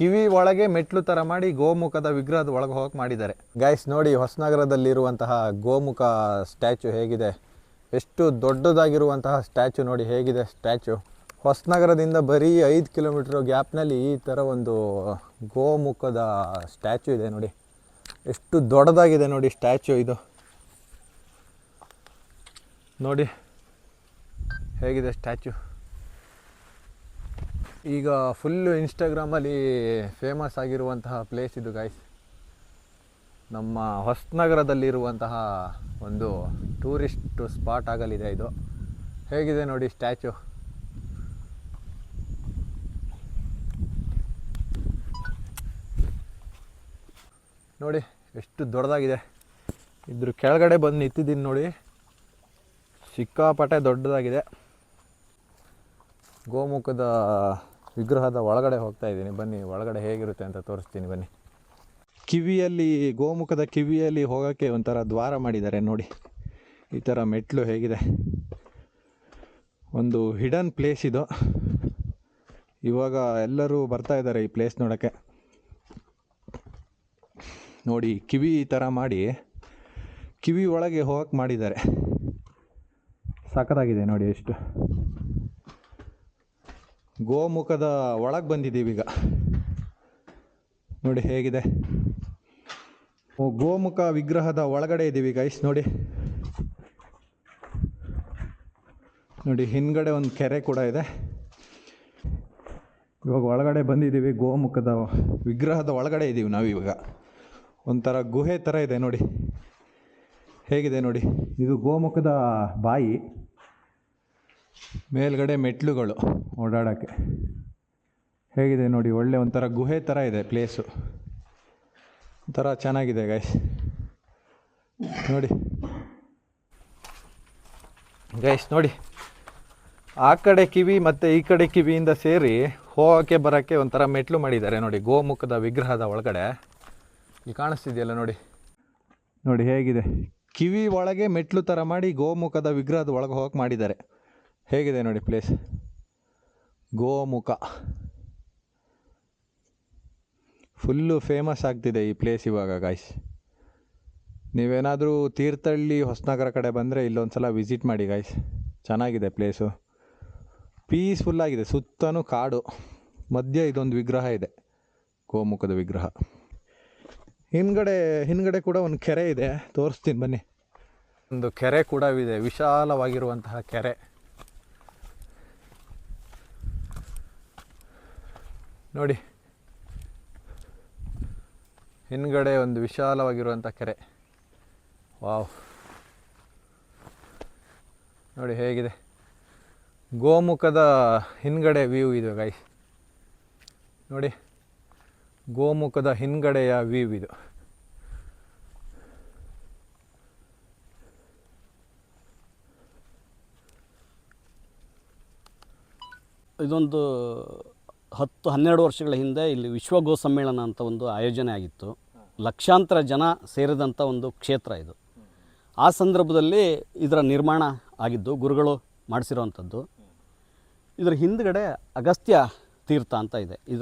ಕಿವಿ ಒಳಗೆ ಮೆಟ್ಲು ಥರ ಮಾಡಿ ಗೋಮುಖದ ವಿಗ್ರಹದ ಒಳಗೆ ಹೋಗಕ್ಕೆ ಮಾಡಿದ್ದಾರೆ. ಗೈಸ್ ನೋಡಿ, ಹೊಸನಗರದಲ್ಲಿರುವಂತಹ ಗೋಮುಖ ಸ್ಟ್ಯಾಚು ಹೇಗಿದೆ, ಎಷ್ಟು ದೊಡ್ಡದಾಗಿರುವಂತಹ ಸ್ಟ್ಯಾಚು ನೋಡಿ ಹೇಗಿದೆ ಸ್ಟ್ಯಾಚು. ಹೊಸನಗರದಿಂದ ಬರೀ 5 ಕಿಲೋಮೀಟ್ರ್ ಗ್ಯಾಪ್ನಲ್ಲಿ ಈ ಥರ ಒಂದು ಗೋಮುಖದ ಸ್ಟ್ಯಾಚು ಇದೆ ನೋಡಿ. ಎಷ್ಟು ದೊಡ್ಡದಾಗಿದೆ ನೋಡಿ ಸ್ಟ್ಯಾಚು ಇದು. ನೋಡಿ ಹೇಗಿದೆ ಸ್ಟ್ಯಾಚು. ಈಗ ಫುಲ್ಲು ಇನ್ಸ್ಟಾಗ್ರಾಮಲ್ಲಿ ಫೇಮಸ್ ಆಗಿರುವಂತಹ ಪ್ಲೇಸ್ ಇದು ಗೈಸ್. ನಮ್ಮ ಹೊಸನಗರದಲ್ಲಿರುವಂತಹ ಒಂದು ಟೂರಿಸ್ಟ್ ಸ್ಪಾಟ್ ಆಗಲಿದೆ ಇದು. ಹೇಗಿದೆ ನೋಡಿ ಸ್ಟ್ಯಾಚು. ನೋಡಿ ಎಷ್ಟು ದೊಡ್ಡದಾಗಿದೆ. ಇದ್ರ ಕೆಳಗಡೆ ಬಂದು ನಿಂತಿದ್ದೀನಿ ನೋಡಿ, ಸಿಕ್ಕಾಪಟ್ಟೆ ದೊಡ್ಡದಾಗಿದೆ. ಗೋಮುಖದ ವಿಗ್ರಹದ ಒಳಗಡೆ ಹೋಗ್ತಾ ಇದ್ದೀನಿ, ಬನ್ನಿ ಒಳಗಡೆ ಹೇಗಿರುತ್ತೆ ಅಂತ ತೋರಿಸ್ತೀನಿ ಬನ್ನಿ. ಕಿವಿಯಲ್ಲಿ, ಗೋಮುಖದ ಕಿವಿಯಲ್ಲಿ ಹೋಗೋಕ್ಕೆ ಒಂಥರ ದ್ವಾರ ಮಾಡಿದ್ದಾರೆ ನೋಡಿ. ಈ ಥರ ಮೆಟ್ಲು ಹೇಗಿದೆ. ಒಂದು ಹಿಡನ್ ಪ್ಲೇಸ್ ಇದು. ಇವಾಗ ಎಲ್ಲರೂ ಬರ್ತಾ ಇದ್ದಾರೆ ಈ ಪ್ಲೇಸ್ ನೋಡೋಕ್ಕೆ. ನೋಡಿ ಕಿವಿ ಈ ಥರ ಮಾಡಿ ಕಿವಿ ಒಳಗೆ ಹೋಗಕ್ಕೆ ಮಾಡಿದ್ದಾರೆ. ಸಖತ್ತಾಗಿದೆ ನೋಡಿ. ಎಷ್ಟು ಗೋಮುಖದ ಒಳಗೆ ಬಂದಿದ್ದೀವಿ ಈಗ. ನೋಡಿ ಹೇಗಿದೆ. ಗೋಮುಖ ವಿಗ್ರಹದ ಒಳಗಡೆ ಇದ್ದೀವಿ ಗೈಸ್. ನೋಡಿ ನೋಡಿ ಹಿಂದ್ಗಡೆ ಒಂದು ಕೆರೆ ಕೂಡ ಇದೆ. ಇವಾಗ ಒಳಗಡೆ ಬಂದಿದ್ದೀವಿ, ಗೋಮುಖದ ವಿಗ್ರಹದ ಒಳಗಡೆ ಇದ್ದೀವಿ ನಾವು ಇವಾಗ. ಒಂಥರ ಗುಹೆ ಥರ ಇದೆ ನೋಡಿ, ಹೇಗಿದೆ ನೋಡಿ. ಇದು ಗೋಮುಖದ ಬಾಯಿ, ಮೇಲ್ಗಡೆ ಮೆಟ್ಲುಗಳು ಓಡಾಡೋಕ್ಕೆ. ಹೇಗಿದೆ ನೋಡಿ, ಒಳ್ಳೆ ಒಂಥರ ಗುಹೆ ಥರ ಇದೆ ಪ್ಲೇಸು. ಒಂಥರ ಚೆನ್ನಾಗಿದೆ ಗೈಸ್. ನೋಡಿ ಗೈಸ್ ನೋಡಿ, ಆ ಕಡೆ ಕಿವಿ ಮತ್ತು ಈ ಕಡೆ ಕಿವಿಯಿಂದ ಸೇರಿ ಹೋಗೋಕ್ಕೆ ಬರೋಕ್ಕೆ ಒಂಥರ ಮೆಟ್ಲು ಮಾಡಿದ್ದಾರೆ ನೋಡಿ ಗೋಮುಖದ ವಿಗ್ರಹದ ಒಳಗಡೆ. ಇಲ್ಲಿ ಕಾಣಿಸ್ತಿದೆಯಲ್ಲ ನೋಡಿ. ನೋಡಿ ಹೇಗಿದೆ, ಕಿವಿ ಒಳಗೆ ಮೆಟ್ಲು ಥರ ಮಾಡಿ ಗೋಮುಖದ ವಿಗ್ರಹದ ಒಳಗೆ ಹೋಗಕ್ಕೆ ಮಾಡಿದ್ದಾರೆ. ಹೇಗಿದೆ ನೋಡಿ ಪ್ಲೇಸ್. ಗೋಮುಖ ಫುಲ್ಲು ಫೇಮಸ್ ಆಗ್ತಿದೆ ಈ ಪ್ಲೇಸ್ ಇವಾಗ ಗಾಯ್ಸ್. ನೀವೇನಾದರೂ ತೀರ್ಥಹಳ್ಳಿ ಹೊಸನಗರ ಕಡೆ ಬಂದರೆ ಇಲ್ಲೊಂದು ಸಲ ವಿಸಿಟ್ ಮಾಡಿ ಗಾಯ್ಸ್. ಚೆನ್ನಾಗಿದೆ ಪ್ಲೇಸು, ಪೀಸ್ಫುಲ್ಲಾಗಿದೆ. ಸುತ್ತಲೂ ಕಾಡು, ಮಧ್ಯೆ ಇದೊಂದು ವಿಗ್ರಹ ಇದೆ, ಗೋಮುಖದ ವಿಗ್ರಹ. ಹಿಂದ್ಗಡೆ ಕೂಡ ಒಂದು ಕೆರೆ ಇದೆ, ತೋರಿಸ್ತೀನಿ ಬನ್ನಿ. ಒಂದು ಕೆರೆ ಕೂಡ ಇದೆ, ವಿಶಾಲವಾಗಿರುವಂತಹ ಕೆರೆ. ನೋಡಿ ಹಿಂದ್ಗಡೆ ಒಂದು ವಿಶಾಲವಾಗಿರುವಂಥ ಕೆರೆ. ವಾವ್, ನೋಡಿ ಹೇಗಿದೆ. ಗೋಮುಖದ ಹಿಂದ್ಗಡೆ ವ್ಯೂ ಇದೆ ಗೈಸ್. ನೋಡಿ ಗೋಮುಖದ ಹಿಂದ್ಗಡೆಯ ವ್ಯೂ ಇದು. ಇದೊಂದು 10-12 ವರ್ಷಗಳ ಹಿಂದೆ ಇಲ್ಲಿ ವಿಶ್ವ ಗೋ ಸಮ್ಮೇಳನ ಅಂತ ಒಂದು ಆಯೋಜನೆ ಆಗಿತ್ತು. ಲಕ್ಷಾಂತರ ಜನ ಸೇರಿದಂಥ ಒಂದು ಕ್ಷೇತ್ರ ಇದು. ಆ ಸಂದರ್ಭದಲ್ಲಿ ಇದರ ನಿರ್ಮಾಣ ಆಗಿದ್ದು, ಗುರುಗಳು ಮಾಡಿಸಿರುವಂಥದ್ದು. ಇದರ ಹಿಂದ್ಗಡೆ ಅಗಸ್ತ್ಯ ತೀರ್ಥ ಅಂತ ಇದೆ. ಇದು